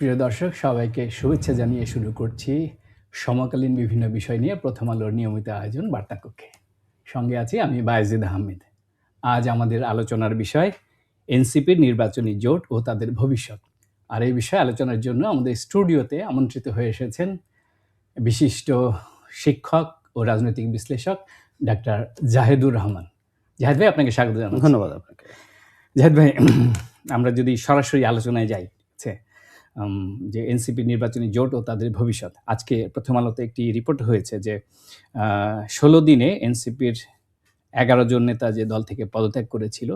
প্রিয় দর্শক, সবাইকে শুভেচ্ছা জানিয়ে শুরু করছি সমকালীন বিভিন্ন বিষয় নিয়ে প্রথম আলোর নিয়মিত আয়োজন বার্তা কক্ষে। সঙ্গে আছি আমি বায়েজিদ আহমেদ। আজ আমাদের আলোচনার বিষয় এনসিপির নির্বাচনী জোট ও তাদের ভবিষ্যৎ। আর এই বিষয়ে আলোচনার জন্য আমাদের স্টুডিওতে আমন্ত্রিত হয়ে এসেছেন বিশিষ্ট শিক্ষক ও রাজনৈতিক বিশ্লেষক ডাক্তার জাহেদুর রহমান। জাহেদ ভাই, আপনাকে স্বাগত জানাচ্ছি। ধন্যবাদ আপনাকে। জাহেদ ভাই, আমরা যদি সরাসরি আলোচনায় যাই যে এনসিপি নির্বাচনী জোট ও তাদের ভবিষ্যৎ, আজকে প্রথম আলোতে একটি রিপোর্ট হয়েছে যে 16 দিনে এনসিপির 11 জন নেতা যে দল থেকে পদত্যাগ করেছিল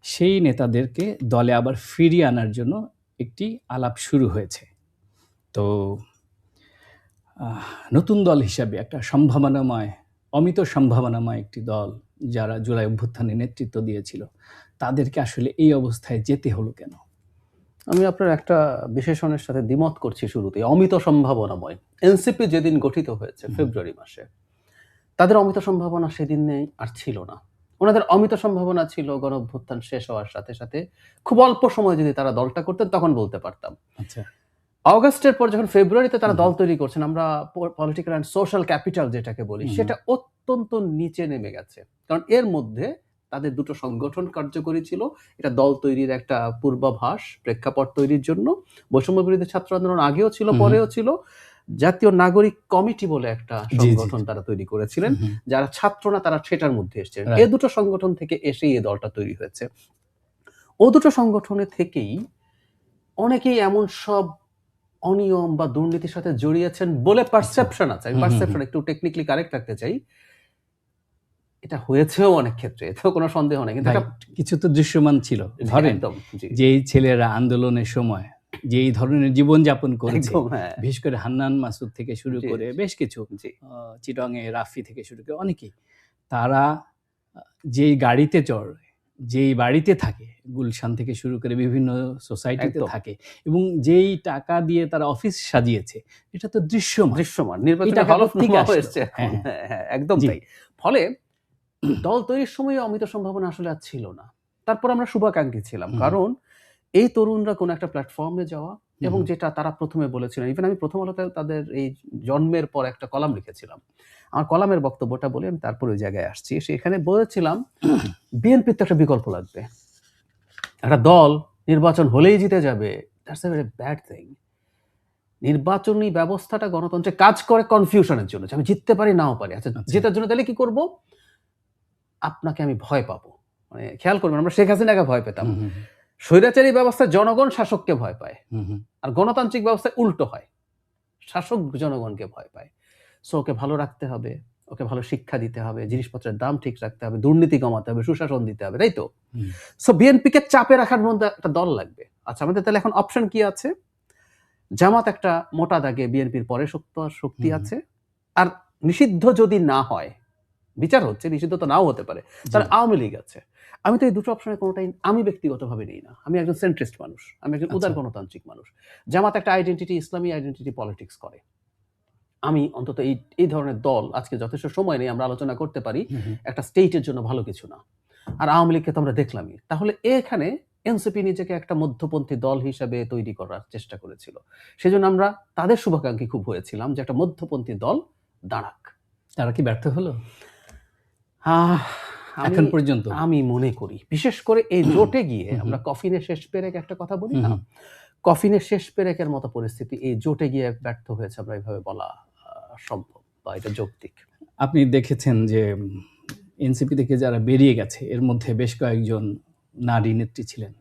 সেই নেতাদেরকে দলে আবার ফিরিয়ে আনার জন্য একটি আলাপ শুরু হয়েছে। তো নতুন দল হিসাবে একটা সম্ভাবনাময়, অমিত সম্ভাবনাময় একটি দল যারা জুলাই অভ্যুত্থানে নেতৃত্ব দিয়েছিল, তাদেরকে আসলে এই অবস্থায় যেতে হলো কেন? আমি আপনার একটা বিশেষণের সাথে দ্বিমত করছি শুরুতে। অমিত সম্ভাবনাময় এনসিপি যেদিন গঠিত হয়েছে ফেব্রুয়ারি মাসে, তাদের অমিত সম্ভাবনা সেদিন নেই আর ছিল না। ওনাদের অমিত সম্ভাবনা ছিল গণ অভ্যুত্থান শেষ হওয়ার সাথে সাথে খুব অল্প সময় যদি তারা দলটা করতেন তখন বলতে পারতাম। আচ্ছা, অগাস্টের পর যখন ফেব্রুয়ারিতে তারা দল তৈরি করছেন, আমরা পলিটিক্যাল অ্যান্ড সোশ্যাল ক্যাপিটাল যেটাকে বলি, সেটা অত্যন্ত নিচে নেমে গেছে। কারণ এর মধ্যে তাদের দুটো সংগঠন কার্যকরী ছিল। এটা দল তৈরির একটা পূর্বাভাস, প্রেক্ষাপট তৈরির জন্য। বৈষম্য বিরোধী ছাত্র আন্দোলন আগেও ছিল, পরেও ছিল। জাতীয় নাগরিক কমিটি বলে একটা সংগঠন তারা তৈরি করেছিলেন। যারা ছাত্র না, তারা সেটার মধ্যে এসেছিলেন। এই দুটো সংগঠন থেকে এসেই এই দলটা তৈরি হয়েছে। ও দুটো সংগঠনের থেকেই অনেকেই এমন সব অনিয়ম বা দুর্নীতির সাথে জড়িয়েছেন বলে পারসেপশন আছে। আমি পারসেপশন একটু টেকনিক্যালি কারেক্ট রাখতে চাই। এটা হয়েছেও অনেক ক্ষেত্রে, এতেও কোনো সন্দেহ নেই। কিন্তু কিছু তো দৃশ্যমান ছিল। ধরেন, যেই ছেলেরা আন্দোলনের সময় যেই ধরনের জীবনযাপন করেছে, বিশেষ করে হান্নান মাসুদ থেকে শুরু করে বেশ কিছু, চিটংয়ে রাফি থেকে শুরু করে অনেকেই, তারা যেই গাড়িতে চড়ে, যেই বাড়িতে থাকে, গুলশান থেকে শুরু করে বিভিন্ন সোসাইটিতে থাকে, এবং যেই টাকা দিয়ে তারা অফিস সাজিয়েছে, এটা তো দৃশ্যমান। নির্বাচনের হলফনামা হয়েছে। হ্যাঁ, একদম তাই। ফলে দল তৈরির সময় অমিত সম্ভাবনা আসলে আর ছিল না। তারপর আমরা শুভাকাঙ্ক্ষী ছিলাম, কারণ এই তরুণরা কোন একটা প্ল্যাটফর্মে যাওয়া, এবং যেটা তারা প্রথমে বলেছিলেন, ইভেন আমি প্রথম আলোতে তাদের এই জন্মের পর একটা কলাম লিখেছিলাম। আমার কলামের বক্তব্যটা বলে আমি তারপর ওই জায়গায় আসছি। সেখানে বলেছিলাম বিএনপির তো একটা বিকল্প লাগবে। একটা দল নির্বাচন হলেই জিতে যাবে, that's a very bad thing. নির্বাচনী ব্যবস্থাটা গণতন্ত্রে কাজ করে কনফিউশনের জন্য, আমি জিততে পারি নাও পারি। আচ্ছা, জেতার জন্য তাহলে কি করব? আপনাকে আমি ভয় পাবো। মানে খেয়াল করবেন, আমরা শেখ হাসিনাকে ভয় পেতাম। স্বৈরাচারী ব্যবস্থায় জনগণ শাসককে ভয় পায়, আর গণতান্ত্রিক ব্যবস্থায় উল্টো হয়, শাসক জনগণকে ভয় পায়। সো ওকে ভালো রাখতে হবে, ওকে ভালো শিক্ষা দিতে হবে, জিনিসপত্রের দাম ঠিক রাখতে হবে, দুর্নীতি কমাতে হবে, সুশাসন দিতে হবে, তাই তো? সো বিএনপিকে চাপে রাখার মধ্যে একটা দল লাগবে। আচ্ছা, আমাদের তাহলে এখন অপশন কি আছে? জামাত একটা মোটা দাগে বিএনপির পরে শক্তি আছে, আর নিষিদ্ধ যদি না হয়, বিচার হচ্ছে, নিষিদ্ধ তো নাও হতে পারে, তার আওয়ামী লীগ আছে। আমি তো এই দুটো অপশনের কোনোটাই আমি ব্যক্তিগতভাবে নেই না। আমি একজন সেন্ট্রিস্ট মানুষ, আমি একজন উদার গণতান্ত্রিক মানুষ। জামাত একটা আইডেন্টিটি, ইসলামী আইডেন্টিটি পলিটিক্স করে। আমি অন্তত এই ধরনের দল, আজকে যথেষ্ট সময় নেই, আমরা আলোচনা করতে পারি, একটা স্টেটের জন্য ভালো কিছু না। আর আওয়ামী লীগকে তো আমরা দেখলামই। তাহলে এখানে এনসিপি নিজেকে একটা মধ্যপন্থী দল হিসাবে তৈরি করার চেষ্টা করেছিল। সেজন্য আমরা তাদের শুভাকাঙ্ক্ষী খুব হয়েছিলাম যে একটা মধ্যপন্থী দল দাঁড়াক। তারা কি ব্যর্থ হলো এখন পর্যন্ত? আমি মনে করি, বিশেষ করে এই জোটে গিয়ে, আমরা কফিনের শেষ পেরেক একটা কথা বলি না, কফিনের শেষ পেরেকের মতো পরিস্থিতি এই জোটে গিয়ে ব্যর্থ হয়েছে, আমরা এইভাবে বলা সম্ভব বা এটা যৌক্তিক। আপনি দেখেছেন যে এনসিপি থেকে যারা বেরিয়ে গেছে, এর মধ্যে বেশ কয়েকজন নারী নেত্রী ছিলেন,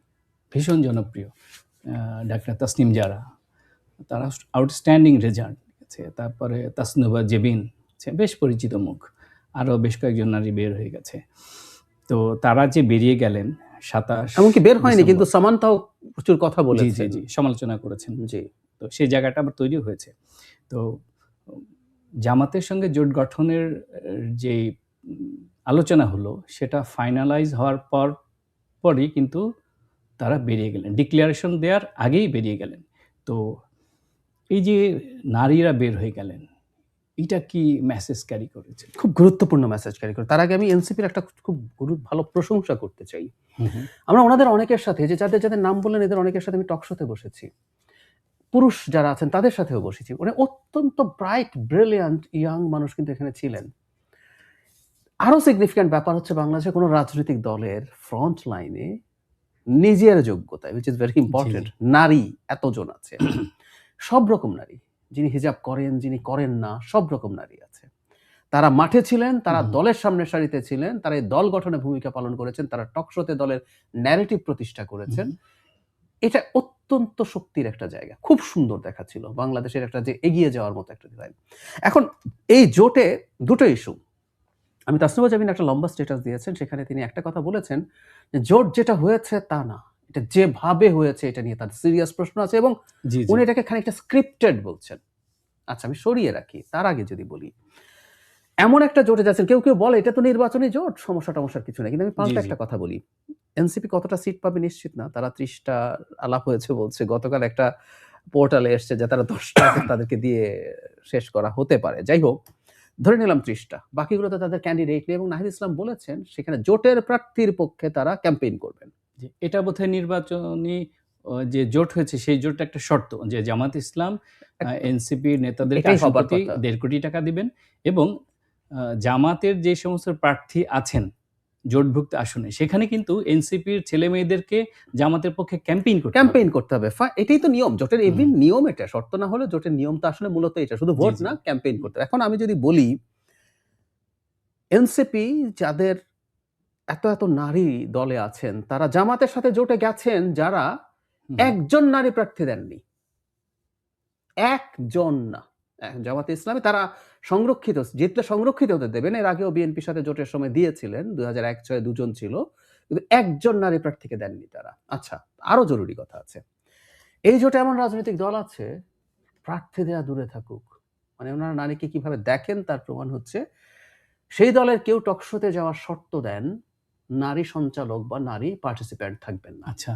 ভীষণ জনপ্রিয়। ডাক্তার তাসনিম জারা, তারা আউটস্ট্যান্ডিং রেজাল্ট আছে। তারপরে তাসনুবা জেবিন, বেশ পরিচিত মুখ। আরও বেশ কয়েকজন নারী বের হয়ে গেছে। তো তারা যে বেরিয়ে গেলেন, 27 এমনকি বের হয়নি, কিন্তু সামান্তাও প্রচুর কথা বলেছে, জি সমালোচনা করেছেন। জি, তো সেই জায়গাটা আবার তৈরি হয়েছে। তো জামাতের সঙ্গে জোট গঠনের যে আলোচনা হলো, সেটা ফাইনালাইজ হওয়ার পরই কিন্তু তারা বেরিয়ে গেলেন, ডিক্লারেশন দেওয়ার আগেই বেরিয়ে গেলেন। তো এই যে নারীরা বের হয়ে গেলেন, এটা কি মেসেজ ক্যারি করেছে? খুব গুরুত্বপূর্ণ মেসেজ ক্যারি করে। তার আগে আমি এনসিপির একটা খুব ভালো প্রশংসা করতে চাই। আমরা ওনাদের অনেকের সাথে, যে যাদের নাম বললেন, এদের অনেকের সাথে আমি টক শোতে বসেছি। পুরুষ যারা আছেন তাদের সাথেও বসেছি, মানে অত্যন্ত ব্রাইট ব্রিলিয়ান্ট ইয়াং মানুষ কিন্তু এখানে ছিলেন। আরো সিগনিফিক্যান্ট ব্যাপার হচ্ছে বাংলাদেশের কোনো রাজনৈতিক দলের ফ্রন্ট লাইনে নিজের যোগ্যতায়, উইচ ইজ ভেরি ইম্পর্টেন্ট, নারী এতজন আছে, সব রকম নারী, যিনি হিজাব করেন, যিনি করেন না, সব রকম নারী আছে। তারা মাঠে ছিলেন, তারা দলের সামনের সারিতে ছিলেন, তারা এই দল গঠনে ভূমিকা পালন করেছেন, তারা টকশোতে দলের ন্যারেটিভ প্রতিষ্ঠা করেছেন। এটা অত্যন্ত শক্তির একটা জায়গা, খুব সুন্দর দেখাচ্ছিল বাংলাদেশের একটা যে এগিয়ে যাওয়ার মতো একটা ডিজাইন। এখন এই জোটে দুটো ইস্যু, আমি তাসনিমা জামিন একটা লম্বা স্ট্যাটাস দিয়েছেন, সেখানে তিনি একটা কথা বলেছেন যে জোট যেটা হয়েছে তা না, এটা যেভাবে হয়েছে এটা নিয়ে তার সিরিয়াস প্রশ্ন আছে, এবং উনি এটাকে খানিকটা স্ক্রিপ্টেড বলছেন। আচ্ছা, আমি সরিয়ে রাখি, তার আগে যদি বলি, এমন একটা জোটে যাচ্ছেন, কেউ কেউ বলে এটা তো নির্বাচনী জোট, সমস্যার কিছু নেই, কিন্তু আমি পাল্টা একটা কথা বলি, এনসিপি কতটা সিট পাবে নিশ্চিত না, তারা 30টা আলাপ হয়েছে বলছে, গতকাল একটা পোর্টালে এসছে যে তারা 10টা তাদেরকে দিয়ে শেষ করা হতে পারে। যাই হোক, ধরে নিলাম 30টা, বাকিগুলো তো তাদের ক্যান্ডিডেট নেই, এবং নাহিদ ইসলাম বলেছেন সেখানে জোটের প্রার্থীর পক্ষে তারা ক্যাম্পেইন করবেন। এটা বোধহয় নির্বাচনী যে জোট হয়েছে সেই জোটটা একটা শর্ত যে জামাত ইসলাম এনসিপি নেতাদেরকে 1.5 কোটি টাকা দিবেন, এবং জামাতের যে সমস্ত প্রার্থী আছেন জোটভুক্ত আসনে, সেখানে কিন্তু এনসিপির ছেলে মেয়েদেরকে জামাতের পক্ষে ক্যাম্পেইন করতে হবে। এটাই তো নিয়ম, জোটের এমনি নিয়ম, এটা শর্ত না হলে জোটের নিয়ম তো আসলে মূলত এটা, শুধু ভোট না, ক্যাম্পেইন করতে হবে। এখন আমি যদি বলি, এনসিপি যাদের এত নারী দলে আছেন, তারা জামাতের সাথে জোটে গেছেন যারা একজন নারী প্রার্থী দেননি, একজন না। জামাতে ইসলামী তারা সংরক্ষিত, জিতলে সংরক্ষিত হতে দেবেন, এর আগেও বিএনপির সাথে জোটের সময় দিয়েছিলেন, 2001-06 দুজন ছিল, কিন্তু একজন নারী প্রার্থীকে দেননি তারা। আচ্ছা, আরো জরুরি কথা আছে, এই জোটে এমন রাজনৈতিক দল আছে, প্রার্থী দেয়া দূরে থাকুক, মানে ওনারা নারীকে কিভাবে দেখেন তার প্রমাণ হচ্ছে, সেই দলের কেউ টকশোতে যাওয়ার শর্ত দেন নারী সঞ্চালক বা নারী পার্টিসিপেন্ট থাকবেন না। আচ্ছা,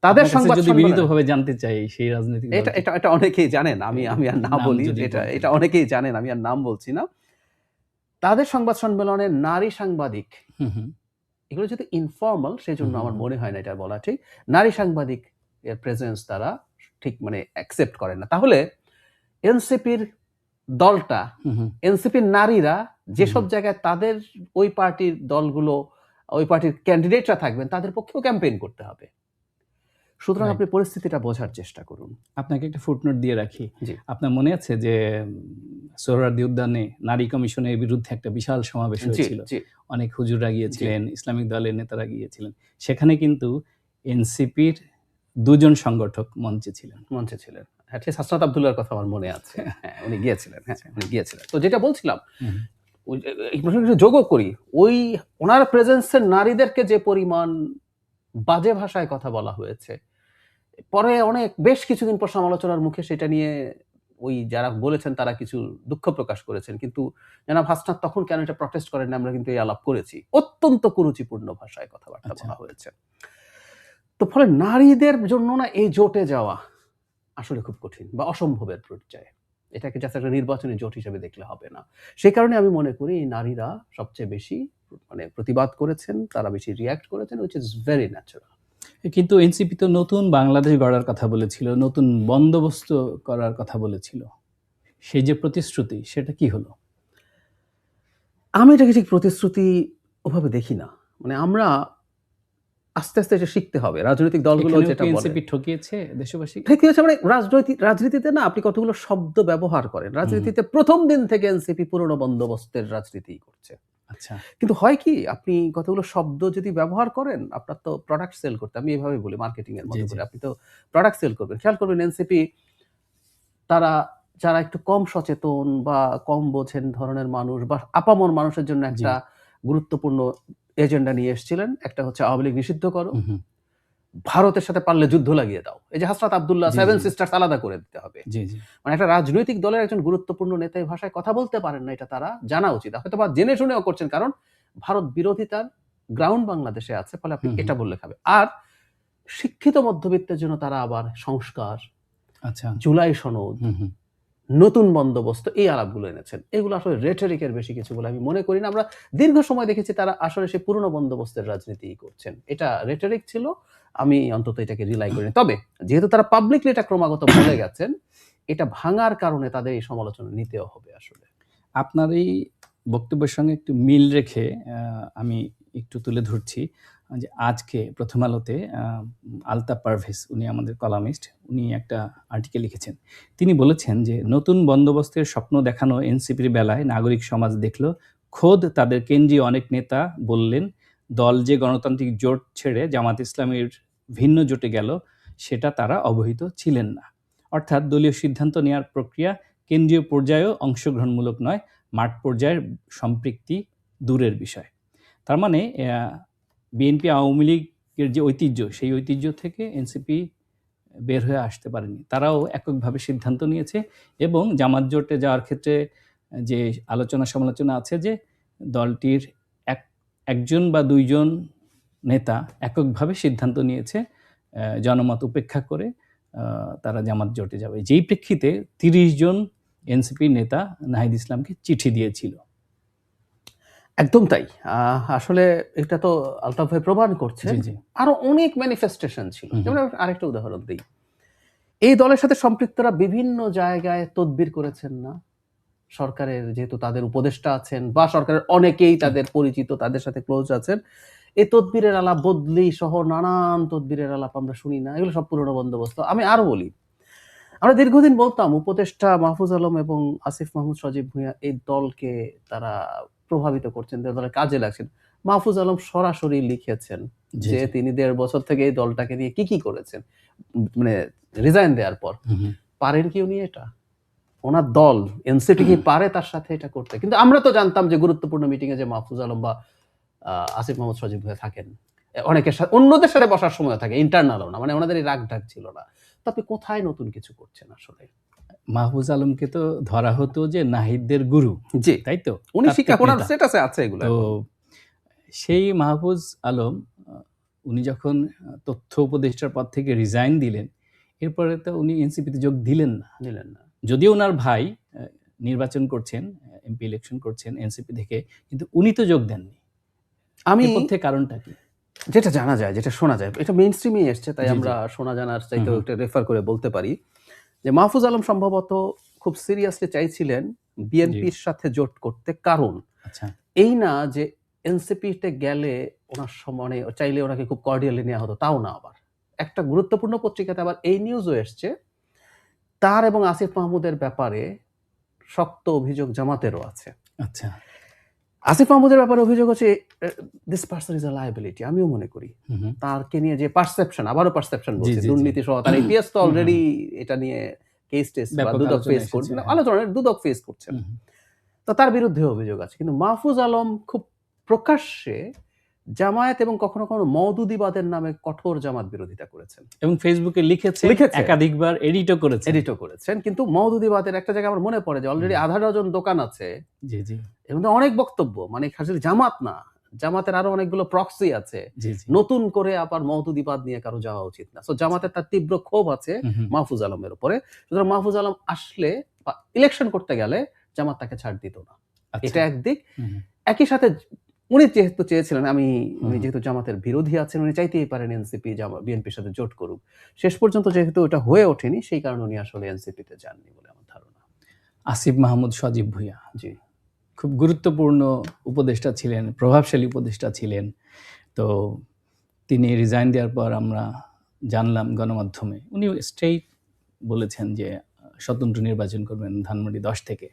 তাদের সংবাদ যদি বিনীতভাবে জানতে চাই সেই রাজনৈতিক এটা অনেকেই জানেন, আমি আর না বলি, এটা অনেকেই জানেন, আমি আর নাম বলছি না। তাদের সংবাদ সম্মেলনে নারী সাংবাদিক, এগুলো যদি ইনফর্মাল, সেই জন্য আমার মনে হয় না এটা বলা ঠিক, নারী সাংবাদিক এর প্রেজেন্স তারা ঠিক মানে অ্যাকসেপ্ট করেন না। তাহলে এনসিপির দলটা, এনসিপির নারীরা যেসব জায়গায় তাদের ওই পার্টির দলগুলো, ওই পার্টির ক্যান্ডিডেটরা থাকবেন, তাদের পক্ষেও ক্যাম্পেইন করতে হবে। সুতরাং আপনি পরিস্থিতিটা বোঝার চেষ্টা করুন। আপনাকে একটা ফুটনোট দিয়ে রাখি, আপনার মনে আছে যে সোহরাওয়ার্দী উদ্যানে নারী কমিশনের বিরুদ্ধে একটা বিশাল সমাবেশ হয়েছিল, অনেক হুজুররা গিয়েছিলেন, ইসলামিক দলের নেতারা গিয়েছিলেন, সেখানে কিন্তু এনসিপির 2জন সংগঠক মঞ্চে ছিলেন। হাসনাত আব্দুল্লাহর কথা আমার মনে আছে, উনি গিয়েছিলেন। তো যেটা বলছিলাম, যোগও করি, ওই ওনার প্রেজেন্সের নারীদেরকে যে পরিমাণ বাজে ভাষায় কথা বলা হয়েছে, পরে বেশ কিছুদিন পর সমালোচনার মুখে সেটা নিয়ে ওই যারা বলেছেন তারা কিছু দুঃখ প্রকাশ করেছেন, কিন্তু জনাব হাসনাত তখন কেন এটা প্রটেস্ট করেন না, আমরা কিন্তু এই আলাপ করেছি, অত্যন্ত কুরুচিপূর্ণ ভাষায় কথাবার্তা বলা হয়েছে। তো ফলে নারীদের জন্য না এই জোটে যাওয়া আসলে খুব কঠিন বা অসম্ভবের পর্যায়ে, এটাকে জাস্ট একটা নির্বাচনী জোট হিসেবে দেখলে হবে না। সেই কারণে আমি মনে করি এই নারীরা সবচেয়ে বেশি মানে প্রতিবাদ করেছেন, তারা বেশি রিঅ্যাক্ট করেছেন, উইচ ইজ ভেরি ন্যাচারাল। কিন্তু এনসিপি তো নতুন বাংলাদেশ গড়ার কথা বলেছিল, নতুন বন্দোবস্ত করার কথা বলেছিল, সেই যে প্রতিশ্রুতি সেটা কি হলো? আমি এটাকে ঠিক প্রতিশ্রুতি ওভাবে দেখি না, মানে আমরা আস্তে আস্তে এটা শিখতে হবে। রাজনৈতিক দলগুলো যেটা বলে, এনসিপি ঠকিয়েছে দেশবাসী, ঠকিয়েছে মানে রাজনীতিতে না আপনি কতগুলো শব্দ ব্যবহার করেন, রাজনীতিতে প্রথম দিন থেকে এনসিপি পুরনো বন্দোবস্তের রাজনীতি করছে। আচ্ছা, কিন্তু হয় কি, আপনি কতগুলো শব্দ যদি ব্যবহার করেন, আপনার তো প্রোডাক্ট সেল করতে, আমি এইভাবে বলি মার্কেটিং এর মতো করে, আপনি তো প্রোডাক্ট সেল করবেন। খেয়াল করবেন এনসিপি তারা যারা একটু কম সচেতন বা কম বোঝেন ধরনের মানুষ বা আপামর মানুষের জন্য একটা গুরুত্বপূর্ণ এজেন্ডা নিয়ে এসেছিলেন, একটা হচ্ছে আওয়ামী লীগ নিষিদ্ধ করো, ভারতের সাথে পারলে যুদ্ধ লাগিয়ে দাও, এই যে হাসনাত আব্দুল্লাহ, 7 সিস্টার্স আলাদা করে দিতে হবে। মানে একটা রাজনৈতিক দলের একজন গুরুত্বপূর্ণ নেতা এই ভাষায় কথা বলতে পারেন না, এটা তারা জানা উচিত, হয়তো বা জেনে শুনেও করছেন, কারণ ভারত বিরোধিতার গ্রাউন্ড বাংলাদেশে আছে, ফলে আপনি এটা বললে খাবে। আর শিক্ষিত মধ্যবিত্তের জন্য তারা আবার সংস্কার, জুলাই সনদ, নতুন বন্দোবস্ত এই আলাপগুলো এনেছেন। এগুলো আসলে রেটরিকের বেশি কিছু বলে আমি মনে করি না। আমরা দীর্ঘ সময় দেখেছি তারা আসলে সেই পুরনো বন্দোবস্তের রাজনীতিই করছেন। এটা রেটরিক ছিল। আমি অন্তত এটাকে রিলাই করি না। তবে যেহেতু তারা পাবলিকলি এটা ক্রমাগত বলে গেছেন, এটা ভাঙার কারণে তাদের এই সমালোচনা নিতেও হবে আসলে। আপনার এই বক্তব্যের সঙ্গে একটু মিল রেখে আমি একটু তুলে ধরছি যে আজকে প্রথম আলোতে আলতাফ পারভেজ, উনি আমাদের কলামিস্ট, উনি একটা আর্টিকেল লিখেছেন। তিনি বলেছেন যে নতুন বন্দোবস্তের স্বপ্ন দেখানো এনসিপির বেলায় নাগরিক সমাজ দেখল, খোদ তাদের কেন্দ্রীয় অনেক নেতা বললেন দল যে গণতান্ত্রিক জোট ছেড়ে জামাত ইসলামীর ভিন্ন জোটে গেল সেটা তারা অবহিত ছিলেন না। অর্থাৎ দলীয় সিদ্ধান্ত নেওয়ার প্রক্রিয়া কেন্দ্রীয় পর্যায়েও অংশগ্রহণমূলক নয়, মাঠ পর্যায়ের সম্পৃক্তি দূরের বিষয়। তার মানে বিএনপি আওয়ামী লীগের যে ঐতিহ্য, সেই ঐতিহ্য থেকে এনসিপি বের হয়ে আসতে পারেনি। তারাও এককভাবে সিদ্ধান্ত নিয়েছে এবং জামাত জোটে যাওয়ার ক্ষেত্রে যে আলোচনা সমালোচনা আছে যে দলটির একজন বা দুইজন নেতা এককভাবে সিদ্ধান্ত নিয়েছে জনমত উপেক্ষা করে তারা জামাত জোটে যাবে। যেই প্রেক্ষিতে ৩০ জন এনসিপি নেতা নাহিদ ইসলামকে চিঠি দিয়েছিল। একদম তাই। আসলে এটা তো আলতাফ ভাই প্রমাণ করছে। জি, জি। আরো অনেক ম্যানিফেস্টেশন ছিল। হুম, হুম। যেমন আরেকটা উদাহরণ দিই। এই দলের সাথে সম্পৃক্তরা বিভিন্ন জায়গায় তদবির করেছেন না? সরকারের যেহেতু তাদের উপদেষ্টা আছেন বা সরকারের অনেকেই তাদের পরিচিত, তাদের সাথে ক্লোজ আছেন। এই তদবিরের আলাপ, বদলি সহ নানান তদবিরের আলাপ আমরা শুনি না? এগুলো সব পুরনো বন্দোবস্ত। আমি আরো বলি, আমরা দীর্ঘদিন বলতাম উপদেষ্টা মাহফুজ আলম এবং আসিফ মাহমুদ সজীব ভুঁইয়া এই দলকে তারা প্রভাবিত করছেন, দলের কাজে লাগছেন। মাহফুজ আলম সরাসরি লিখেছেন জি, যে জি। তিনি ১.৫ বছর থেকে এই দলটাকে নিয়ে কি করেছেন। মানে রিজাইন দেওয়ার পর। হুম, হুম। পারেন কি উনি এটা? ওনার দল এনসিপি কি পারে তার সাথে এটা করতে? কিন্তু আমরা তো জানতাম যে গুরুত্বপূর্ণ মিটিং এ যে মাহফুজ আলম বা আসিফ মাহমুদ সজীব ভুঁইয়া থাকেন। অনেকের সাথে অন্যদের সাথে বসার সময় থাকে, ইন্টারনালও না। মানে ওনাদের এই রাগ-ঢাক ছিল না। তো আপনি কোথায় নতুন কিছু করছেন আসলে? মাহফুজ আলমকে তো ধরা হতো যে নাহিদদের গুরু, জি, তাই তো? উনি শিক্ষা তাত্ত্বিক ওনার নেতা। স্ট্যাটাসে আছে এগুলো তো এখন। সেই মাহফুজ আলম উনি যখন তথ্য উপদেষ্টার পদ থেকে রিজাইন দিলেন, এরপরে তো উনি এনসিপিতে যোগ দিলেন না। নিলেন না। যদিও উনার ভাই নির্বাচন করছেন, এমপি ইলেকশন করছেন এনসিপি থেকে, কিন্তু উনি তো যোগ দেননি। আমি নেপথ্যে কারণটা কি? যেটা জানা যায়, যেটা শোনা যায়, এটা মেইনস্ট্রিমেই এসছে তাই জি, জি। আমরা শোনা জানার চাইতেও হুম, হুম। একটা রেফার করে বলতে পারি যে মাহফুজ আলম সম্ভবত খুব সিরিয়াসলি চাইছিলেন জি। বিএনপির সাথে জোট করতে। কারণ আচ্ছা। এই না যে এনসিপিতে গেলে ওনার মানে চাইলে ওনাকে খুব কর্ডিয়ালি নেওয়া হতো, তাও না আবার। একটা গুরুত্বপূর্ণ পত্রিকাতে আবার এই নিউজও এসছে, তার এবং আসিফ মাহমুদের ব্যাপারে শক্ত অভিযোগ জামাতেরও আছে। আচ্ছা। আসিফ মাহমুদের ব্যাপারে অভিযোগ হচ্ছে this person is a liability. আমিও মনে করি। হুম, হুম। তারকে নিয়ে যে পারসেপশন, আবারও পারসেপশন জি, বলছি, জি, জি। দুর্নীতি সহ তার এপিএস তো হুম, হুম, অলরেডি হুম। এটা নিয়ে কেস টেস্ট বা ব্যাপক দুদক আলোচনা ফেস এসেছে। করছেন, হ্যাঁ। আলোচনার দুদক ফেস করছেন। হুম, হুম। তো তার বিরুদ্ধে অভিযোগ আছে। কিন্তু মাহফুজ আলম খুব প্রকাশ্যে জামায়াত এবং কখনো, কখনো মওদুদিবাদের নামে কঠোর জামাত বিরোধিতা করেছেন। এবং ফেসবুকে লিখেছেন, একাধিকবার এডিটও করেছেন। এডিটও করেছেন। কিন্তু মওদুদিবাদের একটা জায়গায় আমার মনে পড়ে যে অলরেডি আধা ডজন দোকান আছে। জি, জি। এর মধ্যে অনেক বক্তব্য, মানে খালি জামাত না, জামাতের আরো অনেকগুলো প্রক্সি আছে। জি, জি। নতুন করে আবার মওদুদিবাদ নিয়ে কারো যাওয়া উচিত না। সো জামাতের তার তীব্র ক্ষোভ আছে হুম, হুম। মাহফুজ আলমের উপরে। সুতরাং মাহফুজ আলম আসলে বা ইলেকশন করতে গেলে জামাত তাকে ছাড় দিত না। আচ্ছা। এটা একদিক। হুম, হুম। একই সাথে উনি যেহেতু চেয়েছিলেন উনি হুম। যেহেতু জামাতের বিরোধী আছেন, উনি চাইতেই পারেন এনসিপি বিএনপির সাথে জোট করুক। শেষ পর্যন্ত যেহেতু এটা হয়ে ওঠেনি, সেই কারণে উনি আসলে এনসিপিতে যাননি বলে আমার ধারণা। আসিফ মাহমুদ সজীব ভুঁইয়া জি। খুব গুরুত্বপূর্ণ উপদেষ্টা ছিলেন, প্রভাবশালী উপদেষ্টা ছিলেন। তো তিনি রিজাইন দেওয়ার পর আমরা জানলাম গণমাধ্যমে, উনি স্ট্রেইট বলেছেন যে স্বতন্ত্র নির্বাচন করবেন ধানমন্ডি ১০ থেকে।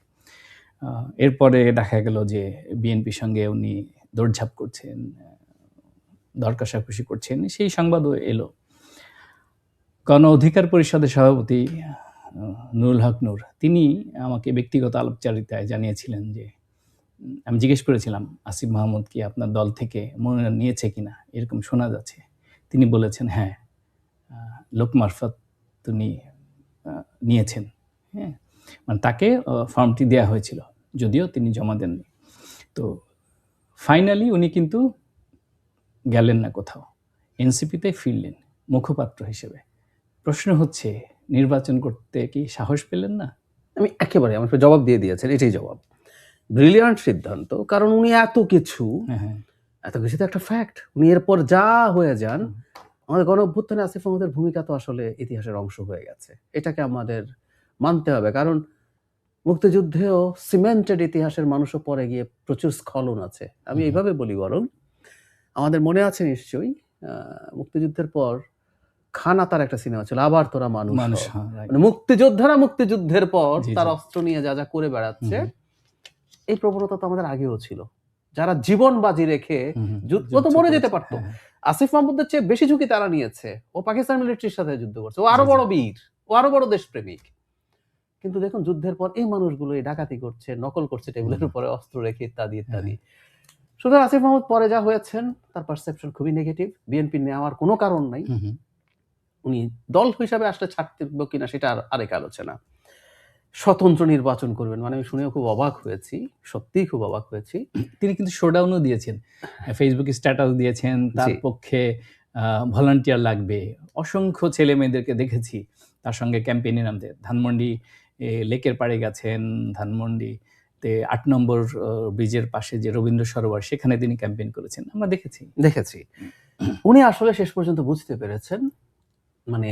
এরপরে দেখা গেল যে বিএনপির সঙ্গে উনি দৌড়ঝাঁপ করছেন, দর কষাকষি করছেন, সেই সংবাদও এলো। গণ অধিকার পরিষদের সভাপতি নুরুল হক নূর, তিনি আমাকে ব্যক্তিগত আলাপচারিতায় জানিয়েছিলেন যে আমি জিজ্ঞেস করেছিলাম আসিফ মাহমুদ কি আপনার দল থেকে মনোনয়ন নিয়েছে কিনা, এরকম শোনা যাচ্ছে। তিনি বলেছেন হ্যাঁ, লোক মারফত তিনি নিয়েছেন। হ্যাঁ, মানে তাকে ফর্মটি দেওয়া হয়েছিল, যদিও তিনি জমা দেননি। তো ফাইনালি উনি কিন্তু গেলেন না কোথাও, এনসিপিতে ফিরলেন মুখপাত্র হিসেবে। প্রশ্ন হচ্ছে, নির্বাচন করতে কি সাহস পেলেন না? আমি একেবারে আমার জবাব দিয়ে দিয়েছেন, এটাই জবাব। ব্রিলিয়ান্ট সিদ্ধান্ত, কারণ উনি এত কিছু তো একটা ফ্যাক্ট। উনি এরপর যা হয়ে যান, আমাদের গণ অভ্যুত্থানে আসিফ মাহমুদের ভূমিকা তো আসলে ইতিহাসের অংশ হয়ে গেছে, এটাকে আমাদের মানতে হবে। কারণ মুক্তিযুদ্ধেও সিমেন্টেড ইতিহাসের মানুষও পরে গিয়ে প্রচুর স্খলন আছে। আমি এইভাবে বলি, বরং আমাদের মনে আছে নিশ্চয়ই মুক্তিযুদ্ধের পর খানা তার একটা সিনেমা ছিল, আবার তোরা মানুষ হ। মানে মুক্তিযোদ্ধারা মুক্তিযুদ্ধের পর তার অস্ত্র নিয়ে যা যা করে বেড়াচ্ছে, এই প্রবণতা তো আমাদের আগেও ছিল। যারা জীবন বাজি রেখে যুদ্ধ তো মরে যেতে পারতো, আসিফ মাহমুদের চেয়ে বেশি ঝুঁকি তারা নিয়েছে। ও পাকিস্তান মিলিটারির সাথে যুদ্ধ করছে, ও আরো বড় বীর, ও আরো বড় দেশপ্রেমিক। কিন্তু দেখুন যুদ্ধের পর এই মানুষগুলো এই ডাকাতি করছে, নকল করছে টেবিলের উপরে অস্ত্র রেখে, ইত্যাদি ইত্যাদি। সুতরাং আসিফ মাহমুদ পরে যা হয়েছেন তার পারসেপশন খুবই নেগেটিভ। বিএনপি নেওয়ার কোনো কারণ নাই। উনি দল হিসাবে আসলে ছাড়তে কিনা সেটা আরেক আলোচনা। স্বতন্ত্র নির্বাচন করবেন মানে আমি শুনেও খুব অবাক হয়েছি, সত্যিই খুব অবাক হয়েছি। তিনি কিন্তু শোডাউনও দিয়েছেন, ফেসবুকে স্ট্যাটাস দিয়েছেন তার পক্ষে ভলান্টিয়ার লাগবে। অসংখ্য ছেলে মেয়েদেরকে দেখেছি তার সঙ্গে ক্যাম্পেইনে নামতে। ধানমন্ডি লেকের পাড়ে গেছেন, ধানমন্ডিতে ৮ নম্বর ব্রিজের পাশে যে রবীন্দ্র সরোবর, সেখানে তিনি ক্যাম্পেইন করেছেন, আমরা দেখেছি। উনি আসলে শেষ পর্যন্ত বুঝতে পেরেছেন, মানে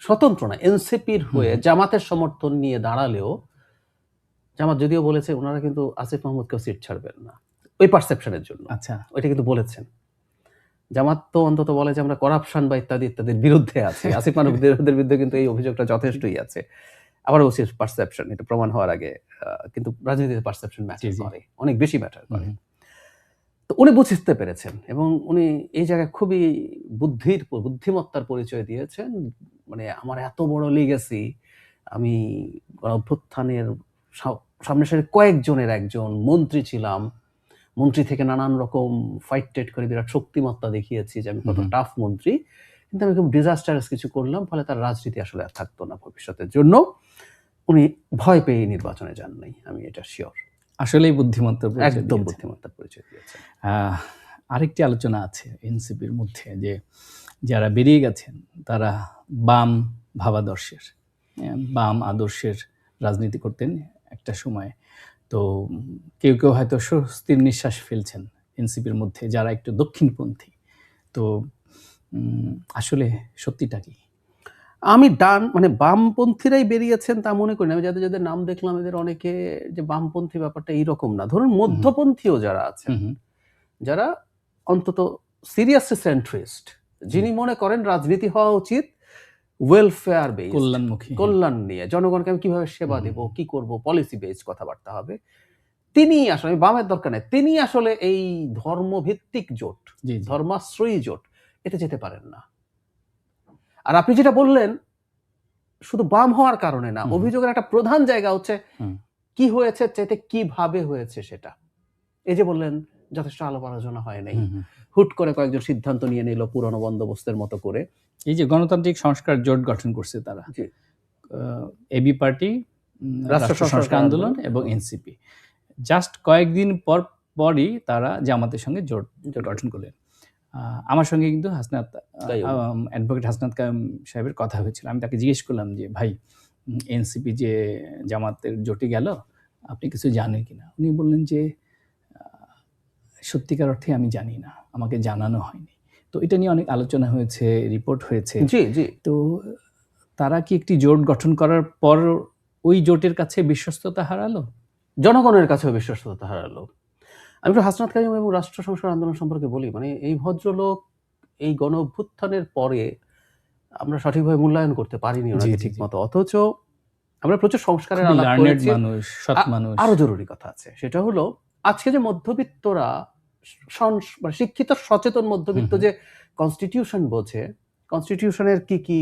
স্বতন্ত্র না, এনসিপির হয়ে জামাতের সমর্থন নিয়ে দাঁড়ালেও, জামাত যদিও বলেছে ওনারা কিন্তু আসিফ মাহমুদকেও সিট ছাড়বেন না ওই পারসেপশনের জন্য। আচ্ছা, ওইটা কিন্তু বলেছেন। জামাত তো অন্তত বলে যে আমরা করাপশন বা ইত্যাদি ইত্যাদির বিরুদ্ধে আছি, আসিফ মাহমুদের বিরুদ্ধে কিন্তু এই অভিযোগটা যথেষ্টই আছে। আবার বলছি পারসেপশন, এটা প্রমাণ হওয়ার আগে, কিন্তু রাজনীতিতে পারসেপশন ম্যাটার করে, অনেক বেশি ম্যাটার করে। তো উনি বুঝতে পেরেছেন এবং উনি এই জায়গায় খুবই বুদ্ধিমত্তার পরিচয় দিয়েছেন। মানে আমার এত বড় লিগেসি, আমি অভ্যুত্থানের সামনে সারি কয়েকজনের একজন মন্ত্রী ছিলাম, মন্ত্রী থেকে নানান রকম ফাইট টেট করে বিরাট শক্তিমত্তা দেখিয়েছি যে আমি কত টাফ মন্ত্রী, কিন্তু আমি খুব ডিজাস্টারাস কিছু করলাম, ফলে তার রাজনীতি আসলে আর থাকতো না ভবিষ্যতের জন্য। উনি ভয় পেয়ে নির্বাচনে যান নাই, আমি এটা শিওর। আসলেই বুদ্ধিমত্তার একদম বুদ্ধিমত্তার পরিচয় দিয়েছে। আরেকটি আলোচনা আছে এনসিপির মধ্যে যে যারা বেরিয়ে গেছেন তারা বাম ভাবাদর্শের, বাম আদর্শের রাজনীতি করতেন একটা সময়। তো কেউ কেউ হয়তো স্বস্তির নিঃশ্বাস ফেলছেন এনসিপির মধ্যে, যারা একটু দক্ষিণপন্থী। তো আসলে সত্যিটা কি? আমি মানে বামপন্থীরাই বেরিয়েছেন তা মনে করি না। আমি যাদের যাদের নাম দেখলাম এদের অনেকে যে বামপন্থী ব্যাপারটা এইরকম না। ধরুন মধ্যপন্থীও যারা আছেন, যারা অন্তত সিরিয়াসলি সেন্ট্রিস্ট, যিনি মনে করেন রাজনীতি হওয়া উচিত ওয়েলফেয়ার বেসড, কল্যাণমুখী, কল্যাণ নিয়ে, জনগণকে আমি কিভাবে সেবা দেব, কি করব, পলিসি বেসড কথাবার্তা হবে, তিনি আসলে, বামের দরকার নেই, তিনি আসলে এই ধর্মভিত্তিক জোট, ধর্মাশ্রয়ী জোট, এতে যেতে পারেন না। আর আপনি যেটা বললেন শুধু বাম হওয়ার কারণে না, অভিযোগের একটা প্রধান জায়গা হচ্ছে কি হয়েছে চাইতে কিভাবে হয়েছে সেটা। এই যে বললেন যথেষ্ট আলাপ আলোচনা হয় নাই, হুট করে কয়েকজন সিদ্ধান্ত নিয়ে নিল পুরনো বন্দোবস্তের মতো করে। এই যে গণতান্ত্রিক সংস্কার জোট গঠন করছে তারা, এবি পার্টি, রাষ্ট্র সংস্কার আন্দোলন এবং এনসিপি, জাস্ট কয়েকদিন পরই তারা জামাতের সঙ্গে জোট গঠন করলেন। আমার সঙ্গে কিন্তু অ্যাডভোকেট হাসনাত কাইয়ুম সাহেবের কথা হয়েছিল। আমি তাকে জিজ্ঞেস করলাম যে ভাই, এনসিপি যে জামাতের জোটে গেল, আপনি কিছু জানেন কিনা? উনি বললেন যে সত্যিকার অর্থে আমি জানি না, আমাকে জানানো হয়নি। তো এটা নিয়ে অনেক আলোচনা হয়েছে, রিপোর্ট হয়েছে। তো তারা কি একটি জোট গঠন করার পর ওই জোটের কাছে বিশ্বস্ততা হারালো? জনগণের কাছেও বিশ্বস্ততা হারালো। আমি একটু হাসনাত কাইয়ুম এবং রাষ্ট্র সংস্কার আন্দোলন সম্পর্কে বলি। মানে এই ভদ্রলোক এই গণ অভ্যুত্থানের পরে আমরা সঠিকভাবে মূল্যায়ন করতে পারিনি ওনাকে ঠিক মতো, অথচ আমরা প্রচুর সংস্কারের আলাপ করেছি। আরো জরুরি কথা আছে, সেটা হলো আজকে যে মধ্যবিত্তরা, শিক্ষিত সচেতন মধ্যবিত্ত যে কনস্টিটিউশন বোঝে, কনস্টিটিউশনের কি কি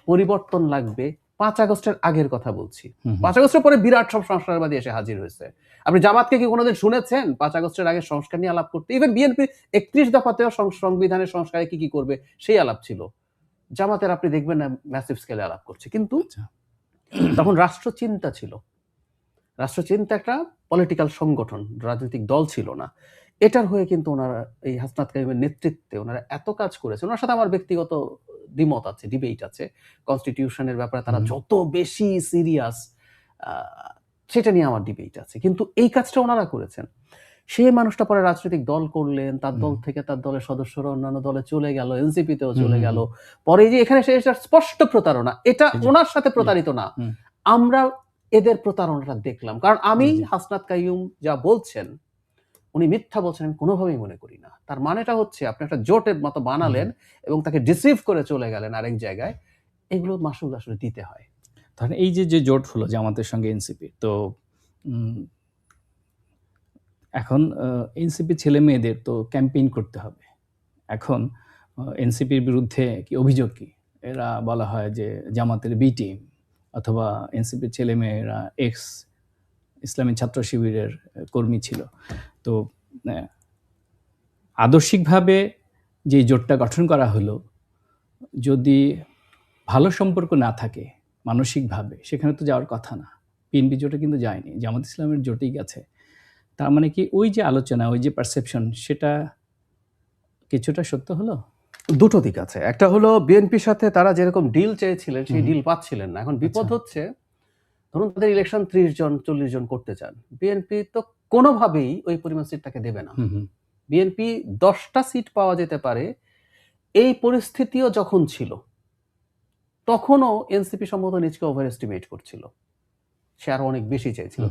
পরিবর্তন লাগবে, 5 আগস্টের আগের কথা বলছি। 5 আগস্টের পরে বিরাট সব সংস্কারবাদী এসে হাজির হয়েছে। আপনি জামাতকে কি কোনোদিন শুনেছেন 5 আগস্টের আগে সংস্কার নিয়ে আলাপ করতে? ইভেন বিএনপি 31 দফাতেও সংবিধানের সংস্কারে কি কি করবে সেই আলাপ ছিল। জামাতের আপনি দেখবেন না ম্যাসিভ স্কেলে আলাপ করছে, কিন্তু তখন রাষ্ট্রচিন্তা ছিল। রাষ্ট্রচিন্তা একটা পলিটিক্যাল সংগঠন, রাজনৈতিক দল ছিল না। এটার হয়ে কিন্তু ওনারা এই হাসনাত কাইয়ুমের নেতৃত্বে ওনারা এত কাজ করেছে। ওনার সাথে আমার ব্যক্তিগত দ্বিমত আছে, ডিবেট আছে কনস্টিটিউশনের ব্যাপারে। তারা যত বেশি সিরিয়াস, সেটা নিয়ে আমার ডিবেট আছে, কিন্তু এই কাজটা ওনারা করেছেন। সেই মানুষটা পরে রাজনৈতিক দল করলেন, তার দল থেকে তার দলের সদস্যরা অন্যান্য দলে চলে গেল, এনসিপিতেও চলে গেল। পরে যে এখানে সে স্পষ্ট প্রতারণা, এটা ওনার সাথে প্রতারিত না, আমরা এদের প্রতারণাটা দেখলাম। কারণ আমি হাসনাত কাইয়ুম যা বলছেন, উনি মিথ্যা বলছেন আমি কোনোভাবেই মনে করি না। তার মানেটা হচ্ছে আপনি একটা জোটের মতো বানালেন এবং তাকে ডিসিভ করে চলে গেলেন আরেক জায়গায়, এগুলো মাসুল আসলে দিতে হয়। ধরেন এই যে জোট হলো জামাতের সঙ্গে এনসিপি, তো এখন এনসিপি ছেলে মেয়েদের তো ক্যাম্পেইন করতে হবে। এখন এনসিপির বিরুদ্ধে কি অভিযোগ কি? এরা বলা হয় যে জামাতের বি টিম, অথবা এনসিপির ছেলে মেয়েরা এক্স ইসলামী ছাত্র শিবিরের কর্মী ছিল। তো আদর্শিকভাবে যে জোটটা গঠন করা হলো, যদি ভালো সম্পর্ক না থাকে মানসিকভাবে, সেখানে তো যাওয়ার কথা না। বিএনপি জোটে কিন্তু যায়নি, জামাত ইসলামের জোটেই গেছে। তার মানে কি ওই যে আলোচনা, ওই যে পারসেপশন, সেটা কিছুটা সত্য হলো? দুটো দিক আছে। একটা হলো বিএনপির সাথে তারা যেরকম ডিল চেয়েছিলেন সেই ডিল পাচ্ছিলেন না। এখন বিপদ হচ্ছে, ধরুন তাদের ইলেকশন 30 জন 40 জন করতে চান, বিএনপি তো কোনোভাবেই ওই পরিমাণ সিট তাকে দেবে না। বিএনপি 10টা সিট পাওয়া যেতে পারে, এই পরিস্থিতিও যখন ছিল তখনও এনসিপি সম্ভবত নিজকে ওভার এস্টিমেট করছিল, সে আরো অনেক বেশি চাইছিল।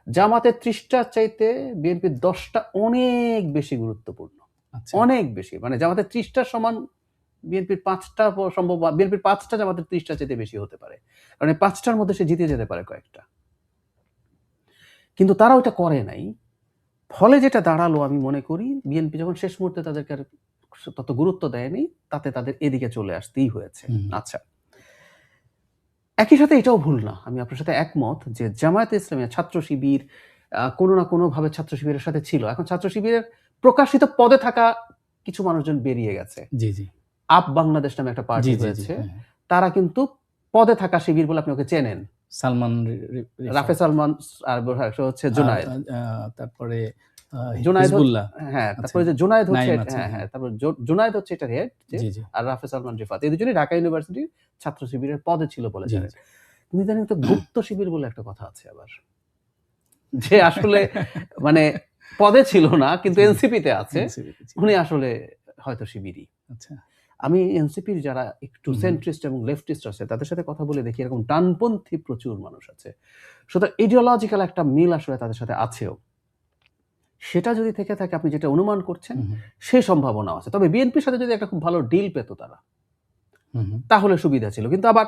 জামাতের 30টার চাইতে বিএনপির 10টা অনেক বেশি গুরুত্বপূর্ণ, অনেক বেশি। মানে জামাতের 30টার সমান বিএনপির 5টা সম্ভব, বিএনপির 5টা জামাতের 30টা চাইতে বেশি হতে পারে, কারণ এই 5টার মধ্যে সে জিতে যেতে পারে কয়েকটা। কিন্তু তারা ওইটা করে নাই। ফলে যেটা দাঁড়ালো, আমি মনে করি বিএনপি যখন শেষ মুহূর্তে তাদেরকে আর তত গুরুত্ব দেয়নি, তাতে তাদের এদিকে চলে আসতেই হয়েছে। আচ্ছা, একই সাথে এটাও ভুল না, আমি আপনার সাথে একমত যে জামায়াতে ইসলামী ছাত্র শিবির কোনো না কোনোভাবে ছাত্র শিবিরের সাথে ছিল। এখন ছাত্র শিবিরের প্রকাশিত পদে থাকা কিছু মানুষজন বেরিয়ে গেছে। জি জি, আপ বাংলাদেশ নামে একটা পার্টি হয়েছে, তারা কিন্তু পদে থাকা শিবির বলে আপনি ওকে চেনেন, সালমান রাফে সালমান, আর হচ্ছে জুনায়েদ, তারপরে জুনায়েদ, হ্যাঁ, তারপরে যে জুনায়েদ হচ্ছে, হ্যাঁ, তারপর জুনায়েদ হচ্ছে এটার হেড, আর রাফে সালমান রিফাত, এই দুজনই ঢাকা ইউনিভার্সিটির ছাত্র শিবিরের পদে ছিল বলে জানেন। কিন্তু জানেন তো গুপ্ত শিবির বলে একটা কথা আছে আবার, যে আসলে মানে পদে ছিল না কিন্তু এনসিপিতে আছে, উনি আসলে হয়তো শিবিরই। আচ্ছা, আমি এনসিপির যারা একটু সেন্ট্রিস্ট এবং লেফটিস্ট আছে তাদের সাথে কথা বলে দেখি, এরকম ডানপন্থী প্রচুর মানুষ আছে, সুতরাং ইডিওলজিক্যাল একটা মিল আসলে তাদের সাথে আছেও। সেটা যদি থেকে থাকে, আপনি যেটা অনুমান করছেন সেই সম্ভাবনা আছে। তবে বিএনপির সাথে যদি একটা খুব ভালো ডিল পেত তারা, তাহলে সুবিধা ছিল। কিন্তু আবার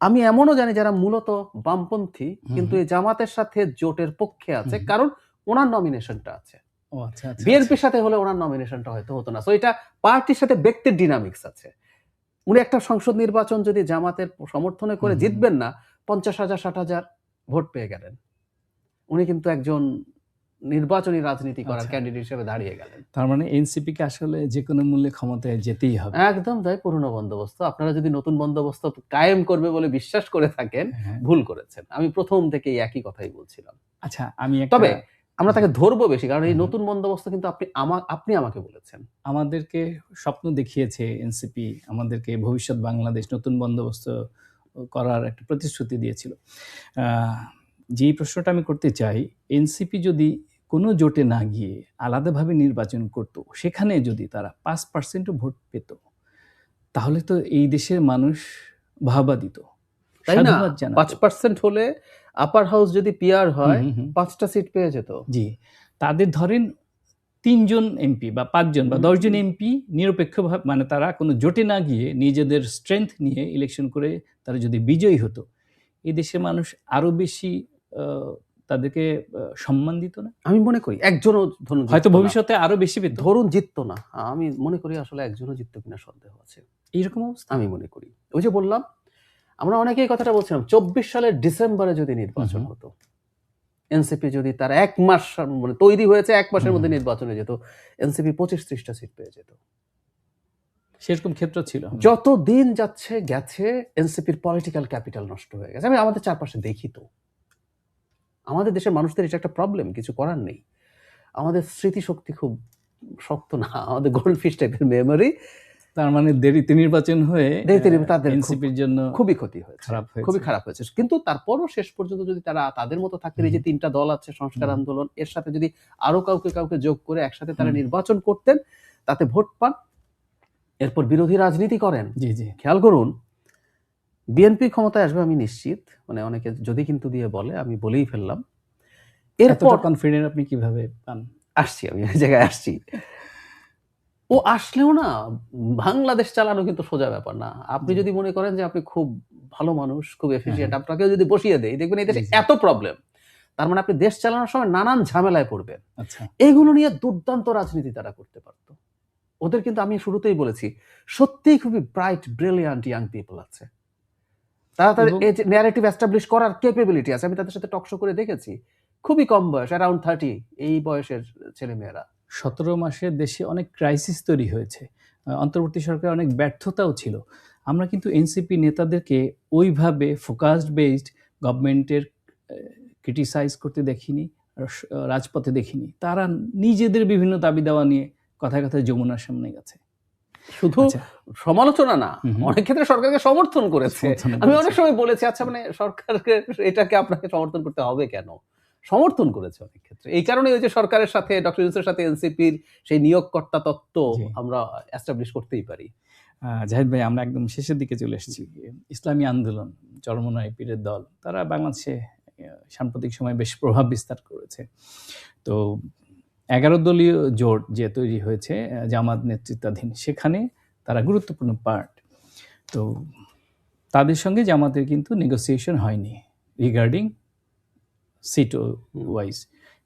আমি এমনও জানি যারা মূলত বামপন্থী কিন্তু এই জামাতের সাথে জোটের পক্ষে আছে, কারণ ওনার নমিনেশনটা আছে। বিএনপির সাথে হলে ওনার নমিনেশনটা হয়তো হতো না। সো এটা পার্টির সাথে ব্যক্তির ডিনামিক্স আছে। উনি একটা সংসদ নির্বাচন যদি জামাতের সমর্থনে করে জিতবেন না, 50,000 60,000 ভোট পেয়ে গেলেন, উনি কিন্তু একজন নির্বাচনী রাজনীতি করার ক্যান্ডিডেট হিসেবে দাঁড়িয়ে গেলেন। তার মানে এনসিপি কে আসলে যে কোনো মূল্যে ক্ষমতায় যেতেই হবে। একদম তাই, পুরনো বন্দোবস্ত। আপনারা যদি নতুন বন্দোবস্ত কায়েম করবে বলে বিশ্বাস করে থাকেন, ভুল করেছেন। আমি প্রথম থেকেই একই কথাই বলছিলাম। আচ্ছা, আমি তবে আমরা তাকে ধরবো বেশি, কারণ এই নতুন বন্দোবস্ত কিন্তু আপনি আমাকে বলেছেন, আমাদেরকে স্বপ্ন দেখিয়েছে এনসিপি, আমাদেরকে ভবিষ্যৎ বাংলাদেশ নতুন বন্দোবস্ত করার একটা প্রতিশ্রুতি দিয়েছিল। যেই প্রশ্নটা আমি করতে চাই, এনসিপি যদি কোনো জোটে না গিয়ে আলাদাভাবে নির্বাচন করত, সেখানে যদি তারা 5% ভোট পেত, তাহলে তো এই দেশের মানুষ বাহবা দিত, তাই না? 5% হলে আপার হাউস যদি পিআর হয় 5টা সিট পেয়ে যেত। জি, তাদের ধরেন 3 জন এমপি বা 5 জন বা 10 জন এমপি নিরপেক্ষভাবে, মানে তারা কোনো জোটে না গিয়ে নিজেদের স্ট্রেংথ নিয়ে ইলেকশন করে তারা যদি বিজয়ী হতো, এই দেশের মানুষ আরো বেশি তাদেরকে সম্মান দিত না? আমি মনে করি একজনও হয়তো ভবিষ্যতে আরো বেশি পেত। ধরুন জিততো না, আমি মনে করি আসলে একজনও জিততো কিনা সন্দেহ আছে, এইরকম অবস্থা আমি মনে করি। ওই যে বললাম, আমরা অনেকেই কথাটা বলছিলাম, 24 সালের ডিসেম্বরে যদি নির্বাচন হতো, এনসিপি যদি তার 1 মাস মানে তৈরি হয়েছে 1 মাসের মধ্যে নির্বাচনে যেত, এনসিপি 25-30টা সিট পেয়ে যেত। সেরকম ক্ষেত্র ছিল। যত দিন যাচ্ছে গেছে এনসিপির পলিটিক্যাল ক্যাপিটাল নষ্ট হয়ে গেছে। আমি আমাদের চারপাশে দেখি তো, আমাদের দেশের মানুষদের এটা একটা প্রবলেম, কিছু করার নেই। আমাদের স্মৃতিশক্তি খুব শক্ত না, আমাদের গোল্ডফিশ টাইপের মেমোরি। তার মানে দেরিতে নির্বাচন হয়ে তাদের এনসিপির জন্য খুবই ক্ষতি হয়েছে, খারাপ হয়েছে। খুবই খারাপ হয়েছে। কিন্তু তারপরও শেষ পর্যন্ত যদি তারা তাদের মতো থাকতেন, এই যে 3টা দল আছে সংস্কার আন্দোলন, এর সাথে যদি আরো কাউকে যোগ করে একসাথে তারা নির্বাচন করতেন, তাতে ভোট পান, এরপর বিরোধী রাজনীতি করেন। জি জি, খেয়াল করুন, বিএনপি ক্ষমতায় আসবে আমি নিশ্চিত, মানে অনেকে যদি কিন্তু দিয়ে বলে, আমি বলেই ফেললাম। এরপর কনফিডেন্ট আপনি কিভাবে পান? আসছি, আমি এই জায়গায় আসছি। ও আসলেও না, বাংলাদেশ চালানো কিন্তু সোজা ব্যাপার না। আপনি যদি মনে করেন যে আপনি খুব ভালো মানুষ, খুব এফিশিয়েন্ট, আপনাকেও যদি বসিয়ে দেয়, দেখবেন এই দেশে এত প্রবলেম, তার মানে আপনি দেশ চালানোর সময় নানান ঝামেলায় পড়বেন। আচ্ছা, এইগুলো নিয়ে দুর্দান্ত রাজনীতি তারা করতে পারত। ওদের কিন্তু, আমি শুরুতেই বলেছি, সত্যিই খুবই ব্রাইট, ব্রিলিয়ান্ট ইয়াং পিপল আছে। তারা তাদের এই যে ন্যারেটিভ এস্টাবলিশ করার ক্যাপাবিলিটি আছে। আমি তাদের সাথে টক শো করে দেখেছি, খুবই কম বয়স, অ্যারাউন্ড 30, এই বয়সের ছেলেমেয়েরা। 17 মাসে দেশে অনেক ক্রাইসিস তৈরি হয়েছে, অন্তর্বর্তী সরকারের অনেক ব্যর্থতাও ছিল। আমরা কিন্তু এনসিপি নেতাদেরকে ওইভাবে ফোকাসড বেসড গভর্নমেন্টের ক্রিটিসাইজ করতে দেখিনি, রাজপথে দেখিনি। তারা নিজেদের বিভিন্ন দাবি দাওয়া নিয়ে কথায় কথায় যমুনার সামনে গেছে। শুধু সমালোচনা না, অনেক ক্ষেত্রে সরকারকে সমর্থন করেছে। আমি অনেক সময় বলেছি, আচ্ছা মানে সরকারকে এটাকে আপনাকে সমর্থন করতে হবে কেন? সমর্থন করেছে অনেক ক্ষেত্রে। এই কারণে ওই যে সরকারের সাথে, ডক্টর ইউনূসের সাথে এনসিপির সেই নিয়োগকর্তা তত্ত্ব আমরা এস্টাবলিশ করতেই পারি। জাহিদ ভাই, আমরা একদম শেষের দিকে চলে এসেছি। ইসলামী আন্দোলন, চরমোনাই পীরের দল, তারা বাংলাদেশে সাম্প্রতিক সময়ে বেশ প্রভাব বিস্তার করেছে। তো 11 দলীয় জোট যে তৈরি হয়েছে জামাত নেতৃত্বাধীন, সেখানে তারা গুরুত্বপূর্ণ পার্ট। তো তাদের সঙ্গে জামাতের কিন্তু নেগোসিয়েশন হয়নি রিগার্ডিং সিট ওয়াইজ।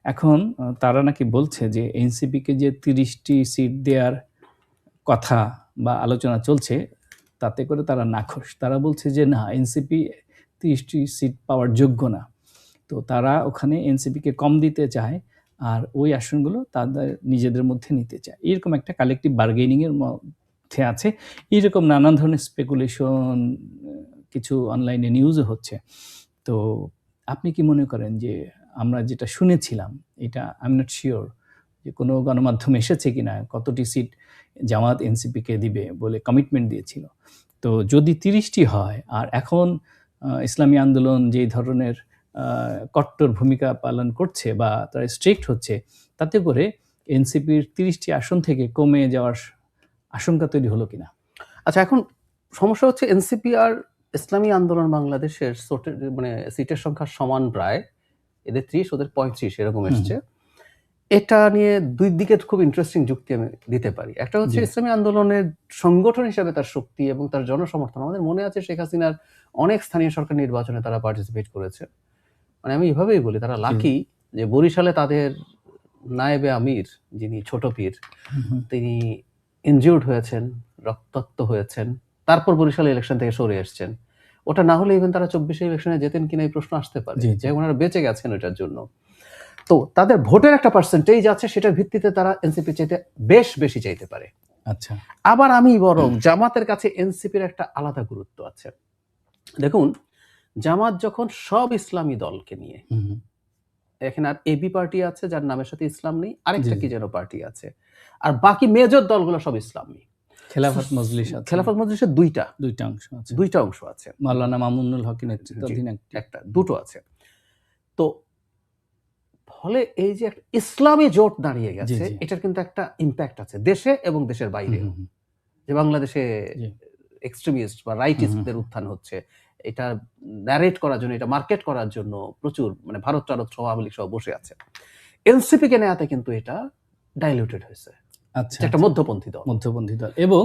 এখন তারা নাকি বলছে যে এনসিপিকে যে 30টি সিট দেওয়ার কথা বা আলোচনা চলছে, তাতে করে তারা নাখোশ। তারা বলছে যে না, এনসিপি 30টি সিট পাওয়ার যোগ্য না। তো তারা ওখানে এনসিপিকে কম দিতে চায়, আর ওই আসনগুলো তাদের নিজেদের মধ্যে নিতে চায়। এরকম একটা কালেকটিভ বার্গেনিংয়ের মধ্যে আছে। এইরকম নানান ধরনের স্পেকুলেশন, কিছু অনলাইনে নিউজও হচ্ছে। তো আপনি কি মনে করেন যে আমরা যেটা শুনেছিলাম, এটা আই এম নট শিওর যে কোনো গণমাধ্যম এসেছে কিনা, কতটি সিট জামাত এনসিপিকে দিবে বলে কমিটমেন্ট দিয়েছিল। তো যদি 30টি হয়, আর এখন ইসলামী আন্দোলন যেই ধরনের কট্টর ভূমিকা পালন করছে বা তারা স্ট্রিক্ট হচ্ছে, তাতে করে এনসিপির 30টি আসন থেকে কমে যাওয়ার আশঙ্কা তৈরি হলো কিনা? আচ্ছা, এখন সমস্যা হচ্ছে এনসিপি আর ইসলামী আন্দোলন বাংলাদেশের মানে সিটের সংখ্যা সমান প্রায়, এদের 30, ওদের 35 এরকম এসছে। এটা নিয়ে দুই দিকের খুব ইন্টারেস্টিং যুক্তি আমি দিতে পারি। একটা হচ্ছে ইসলামী আন্দোলনের সংগঠন হিসেবে তার শক্তি এবং তার জনসমর্থন। আমাদের মনে আছে শেখ হাসিনার অনেক স্থানীয় সরকার নির্বাচনে তারা পার্টিসিপেট করেছে। মানে আমি এভাবেই বলি, তারা লাকি যে বরিশালে তাদের নায়েবে আমির, যিনি ছোট পীর, তিনি ইনজিউর্ড হয়েছেন, রক্তাক্ত হয়েছেন, তারপর বরিশাল ইলেকশন থেকে সরে এসছেন। ওটা না হলে ইভেন তারা 24 ইলেকশনে যেতেন কিনা এই প্রশ্ন আসতে পারে, যে ওনারা বেঁচে গেছেন ওটার জন্য। তো তাদের ভোটের একটা পার্সেন্টেজ আছে, সেটার ভিত্তিতে তারা এনসিপি চাইতে বেশি চাইতে পারে। আচ্ছা, আবার আমি বরং জামাতের কাছে এনসিপির একটা আলাদা গুরুত্ব আছে। দেখুন, জামাত যখন সব ইসলামী দলকে নিয়ে, এখানে আর এবি পার্টি আছে যার নামের সাথে ইসলাম নেই, আরেকটা কি যেন পার্টি আছে, আর বাকি মেজর দলগুলো সব ইসলামী। খেলাফত মজলিস আছে, খেলাফত মজলিসের দুইটা অংশ আছে, মাওলানা মামুনুল হকের নেতৃত্বাধীন দুটো আছে। তো ফলে এই যে একটা ইসলামী জোট দাঁড়িয়ে গেছে, এটার কিন্তু একটা ইম্প্যাক্ট আছে দেশে এবং দেশের বাইরে। যে বাংলাদেশে এক্সট্রিমিস্ট বা রাইটিস্টদের উত্থান হচ্ছে, এটা ন্যারেট করার জন্য, এটা মার্কেট করার জন্য প্রচুর, মানে ভারত টারত সহ আওয়ামী লীগ সহ বসে আছে। এনসিপি কে নেওয়াতে কিন্তু এটা ডাইলিউটেড হয়েছে। আচ্ছা, একটা মধ্যপন্থী দল এবং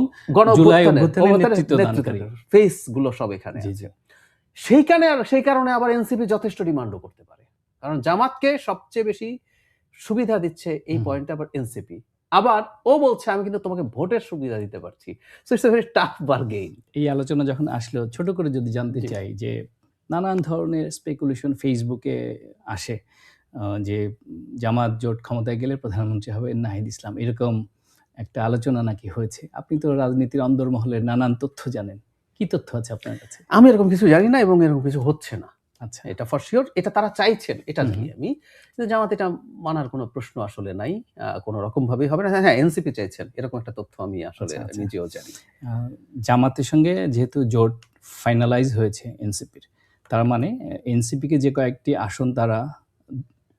জুলাই অভ্যুত্থানের নেতৃত্বদানকারী ফেস গুলো সব এখানে আছে। সেই কারণে আবার এনসিপি যথেষ্ট ডিমান্ডও করতে পারে, কারণ জামাতকে সবচেয়ে বেশি সুবিধা দিচ্ছে এই পয়েন্টে আবার এনসিপি। আবার ও বলছে আমি কিন্তু তোমাকে ভোটের সুবিধা দিতে পারছি। So it's a very tough bargain. এই আলোচনা যখন আসলো, ছোট করে যদি জানতে চাই যে নানান ধরনের স্পেকুলেশন ফেসবুকে আসে যে জামাত জোট ক্ষমতায় গেলে প্রধানমন্ত্রী হবে নাহিদ ইসলাম, এরকম একটা আলোচনা নাকি হয়েছে। আপনি তো রাজনীতির অন্দরমহলের নানান তথ্য জানেন, কি তথ্য আছে আপনার কাছে? আমি এরকম কিছু জানি না এবং এরকম কিছু হচ্ছে না। আচ্ছা এটা ফর শিওর, এটা তারা চাইছেন, এটা হুম, জানি আমি। কিন্তু জামাত এটা মানার কোনো প্রশ্ন আসলে নাই। কোনো রকম ভাবেই হবে না। হ্যাঁ, হ্যাঁ, এনসিপি চাইছেন। এরকম একটা তথ্য আমি আসলে আচ্ছা, আচ্ছা। নিজেও জানি। জামাতের সঙ্গে যেহেতু জোট ফাইনালাইজ হয়েছে এনসিপির, তার মানে এনসিপিকে যে কয়েকটি আসন তারা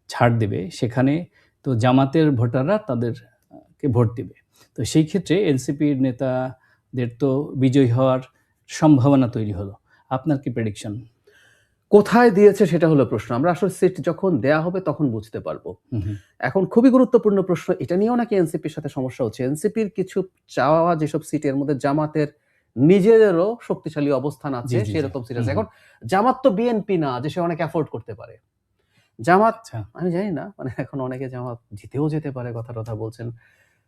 ছাড় দেবে, সেখানে তো জামাতের ভোটাররা তাদেরকে ভোট দিবে। তো সেই ক্ষেত্রে এনসিপির নেতাদের তো বিজয়ী হওয়ার সম্ভাবনা তৈরি হলো। আপনার কি প্রেডিকশন? কোথায় দিয়েছে সেটা হলো প্রশ্ন। আমরা আসলে সিট যখন দেয়া হবে তখন বুঝতে পারবো। হুম, হুম। এখন খুবই গুরুত্বপূর্ণ প্রশ্ন, এটা নিয়েও নাকি এনসিপির সাথে সমস্যা হচ্ছে। এনসিপির কিছু চাওয়া যেসব সিটের মধ্যে জামাতের নিজেদেরও শক্তিশালী অবস্থান জি, আছে, জি, জি। সেরকম সিট হুম, আছে। হুম। এখন জামাত তো বিএনপি না যে সে অনেক এফোর্ড করতে পারে। জামাত, আচ্ছা। আমি জানি না, মানে এখন অনেকে জামাত জিতেও যেতে পারে কথা-টথা বলছেন।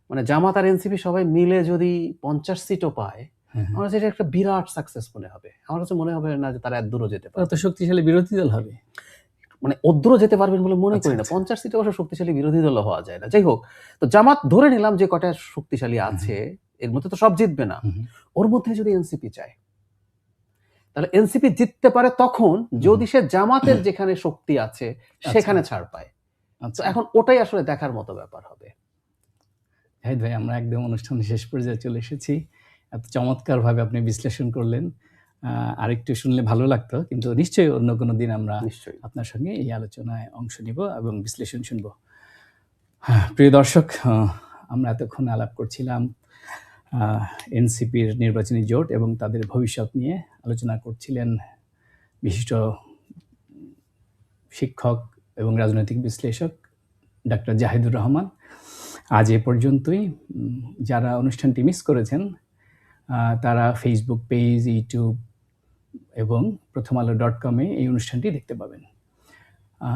মানে জামাত আর এনসিপি সবাই মিলে যদি ৫০ সিটও পায়, হ্যাঁ, হ্যাঁ। আমার কাছে এটা একটা বিরাট সাকসেস মনে হবে। আমার কাছে মনে হবে না যে তারা এত দূরও যেতে তারা তো পারবে। শক্তিশালী বিরোধী দল হবে। মানে অদ্দূরও যেতে পারবেন বলে মনে আচ্ছা, করি না। আচ্ছা। ৫০ সিটে অবশ্য শক্তিশালী বিরোধী দলও হওয়া যায় না। যাই হোক, তো জামাত ধরে নিলাম যে কয়টা শক্তিশালী হুম, হুম। আছে, এর মধ্যে তো সব জিতবে না। হুম, হুম। ওর মধ্যে যদি এনসিপি চায়, তাহলে এনসিপি জিততে পারে তখন হুম, যদি হুম। সে জামাতের যেখানে শক্তি আছে আচ্ছা, সেখানে ছাড় পায়। তো আচ্ছা। এখন ওটাই আসলে দেখার মতো ব্যাপার হবে। জাহিদ ভাই, আমরা একদম অনুষ্ঠানের শেষ পর্যায়ে চলে এসেছি। এত চমৎকারভাবে আপনি বিশ্লেষণ করলেন। আ আরেকটু শুনলে ভালো লাগতো। কিন্তু নিশ্চয়ই অন্য কোনো দিন আমরা নিশ্চয়ই। আপনার সঙ্গে এই আলোচনায় অংশ নিব এবং বিশ্লেষণ শুনব। হ্যাঁ, প্রিয় দর্শক, আমরা এতক্ষণ আলাপ করছিলাম আ এনসিপির নির্বাচনী জোট এবং তাদের ভবিষ্যৎ নিয়ে আলোচনা করছিলেন বিশিষ্ট শিক্ষক এবং রাজনৈতিক বিশ্লেষক ডাক্তার জাহিদুর রহমান। আজ এ পর্যন্তই। যারা অনুষ্ঠানটি মিস করেছেন, তারা ফেসবুক পেজ, ইউটিউব এবং প্রথমআলো.com এ এই অনুষ্ঠানটি দেখতে পাবেন।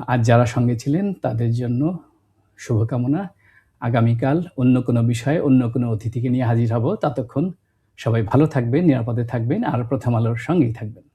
আজ যারা সঙ্গে ছিলেন তাদের জন্য শুভকামনা। আগামীকাল অন্য কোনো বিষয়ে অন্য কোনো অতিথিকে নিয়ে হাজির হব। ততক্ষণ সবাই ভালো থাকবেন, নিরাপদে থাকবেন আর প্রথম আলোর সঙ্গেই থাকবেন।